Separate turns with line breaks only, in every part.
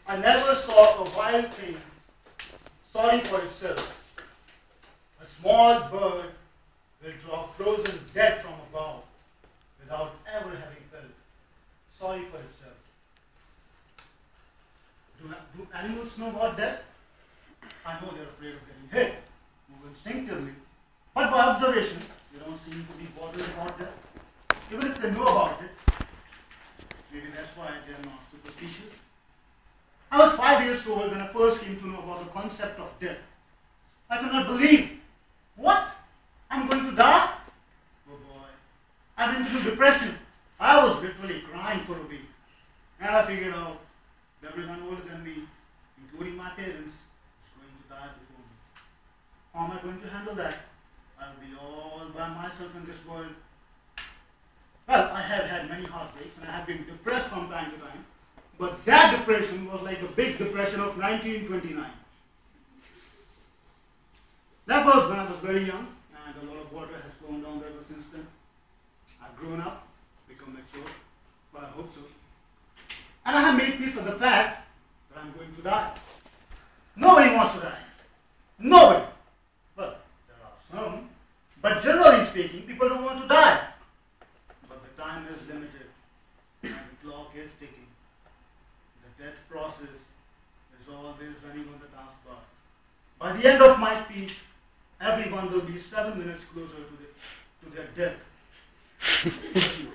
I never saw a wild thing sorry for itself. A small bird will drop frozen dead from above without ever having felt sorry for itself. Do animals know about death? I know they're afraid of getting hit, move instinctively. But by observation, they don't seem to be bothered about death. Even if they know about it, maybe that's why they're not superstitious. I was 5 years old when I first came to know about the concept of death. I could not believe. What? I'm going to die? Oh boy. I went into depression. I was literally crying for a week. And I figured out that everyone older than me, including my parents, is going to die before me. How am I going to handle that? I'll be all by myself in this world. Well, I have had many heartaches and I have been depressed from time to time. But that depression was like the big depression of 1929. That was when I was very young, and a lot of water has flown down there ever since then. I've grown up, become mature, but I hope so. And I have made peace with the fact that I'm going to die. Nobody wants to die. Nobody. Well, there are some, but generally speaking, people don't want to die. But the time is limited, and the clock is ticking. The death process is always running on the taskbar. By the end of my speech, everyone will be 7 minutes closer to their death.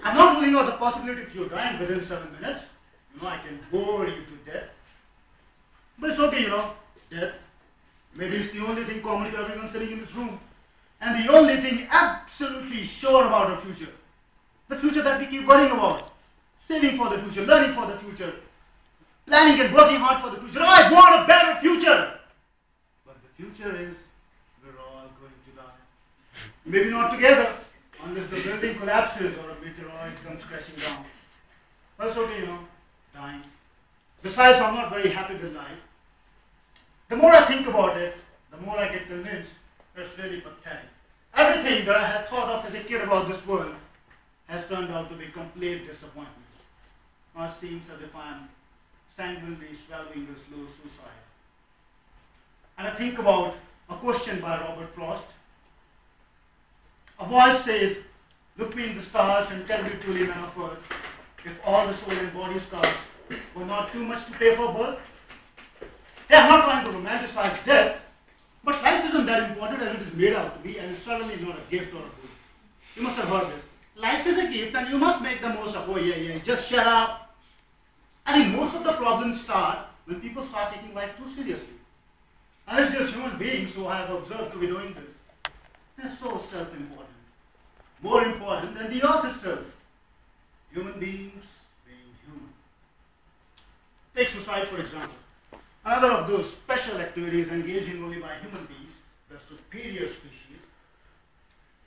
I'm not ruling out the possibility of you dying within 7 minutes. I can bore you to death. But it's okay, death. Maybe it's the only thing common to everyone sitting in this room. And the only thing absolutely sure about our future. The future that we keep worrying about. Saving for the future, learning for the future. Planning and working hard for the future. I want a better future. But the future is we're all going to die. Maybe not together, unless the building collapses or a meteoroid comes crashing down. But it's okay, dying. Besides, I'm not very happy with life. The more I think about it, the more I get convinced that it's really pathetic. Everything that I had thought of as a kid about this world has turned out to be complete disappointment. Now it seems as if I'm sanguinely swallowing a slow suicide. And I think about a question by Robert Frost. A voice says, look me in the stars and tell me truly, man of earth, if all the soul and body scars were not too much to pay for birth. Hey, I'm not trying to romanticize death, but life isn't that important as it is made out to be, and it's certainly not a gift or a good. You must have heard this. Life is a gift and you must make the most of it. Oh yeah, just shut up. I think most of the problems start when people start taking life too seriously. And it's just human beings who I have observed to be doing this. They're so self-important. More important than the earth itself. Human beings being human. Take suicide, for example. Another of those special activities engaged in only by human beings, the superior species.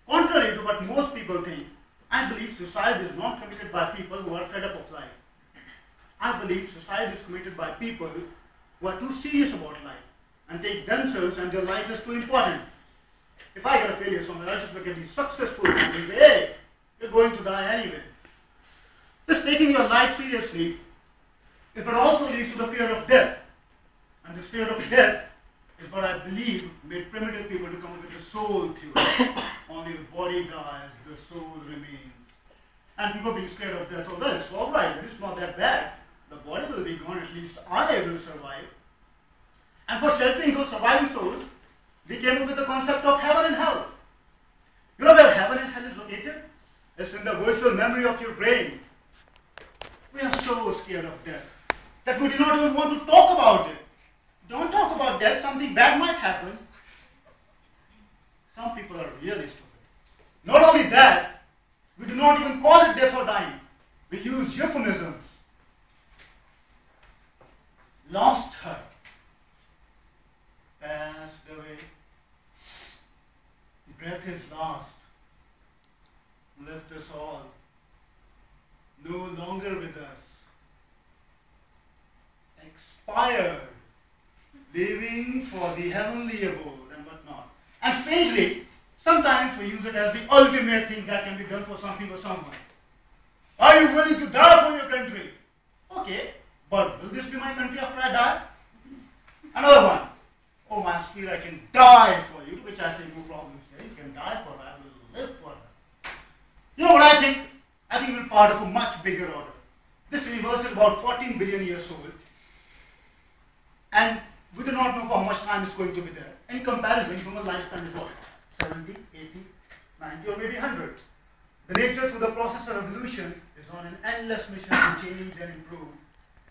Contrary to what most people think, I believe suicide is not committed by people who are fed up of life. I believe suicide is committed by people who are too serious about life and take themselves and their life as too important. If I get a failure somewhere, I just look at these successful people and say, hey, you're going to die anyway. This taking your life seriously, if it also leads to the fear of death, and this fear of death is what I believe made primitive people to come up with the soul theory. Only the body dies, the soul remains. And people being scared of death, oh well, it's all right, it's not that bad. The body will be gone, at least I will survive. And for sheltering those surviving souls, they came up with the concept of heaven and hell. You know where heaven and hell is located? It's in the virtual memory of your brain. We are so scared of death that we do not even want to talk about it. Don't talk about death, something bad might happen. Some people are really stupid. Not only that, we do not even call it death or dying. We use euphemisms. Lost her. Passed away. Breath is lost. Left us all. No longer with us. Expired. Living for the heavenly abode and whatnot. And strangely, sometimes we use it as the ultimate thing that can be done for something or someone. Are you willing to die for your country? Okay, But will this be my country after I die? Another one. Oh, my spirit, I can die for you, which I say no problem. You can die for her, I will live for her. You know what I think? I think we're part of a much bigger order. This universe is about 14 billion years old. And we do not know for how much time it's going to be there. In comparison, human lifespan is what? 70, 80, 90, or maybe 100. The nature through the process of evolution is on an endless mission to change and improve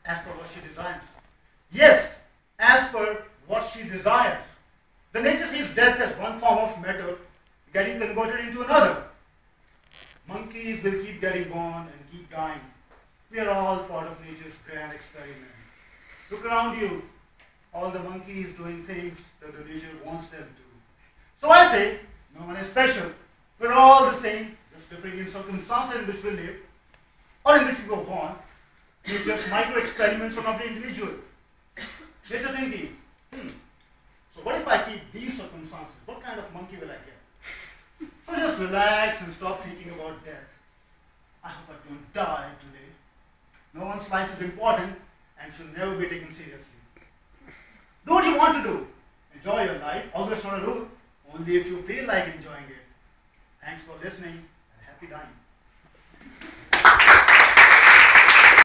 as per what she desires. Yes, as per what she desires. The nature sees death as one form of matter getting converted into another. Monkeys will keep getting born and keep dying. We are all part of nature's grand experiment. Look around you. All the monkeys doing things that the nature wants them to. So I say, no one is special. We're all the same, just differing in circumstances in which we live, or in which we were born. Nature's micro experiments on every individual. Nature thinking, so what if I keep these circumstances? What kind of monkey will I get? So just relax and stop thinking about death. I hope I don't die today. No one's life is important and should never be taken seriously. Do what you want to do. Enjoy your life. Always not a rule. Only if you feel like enjoying it. Thanks for listening and happy dying.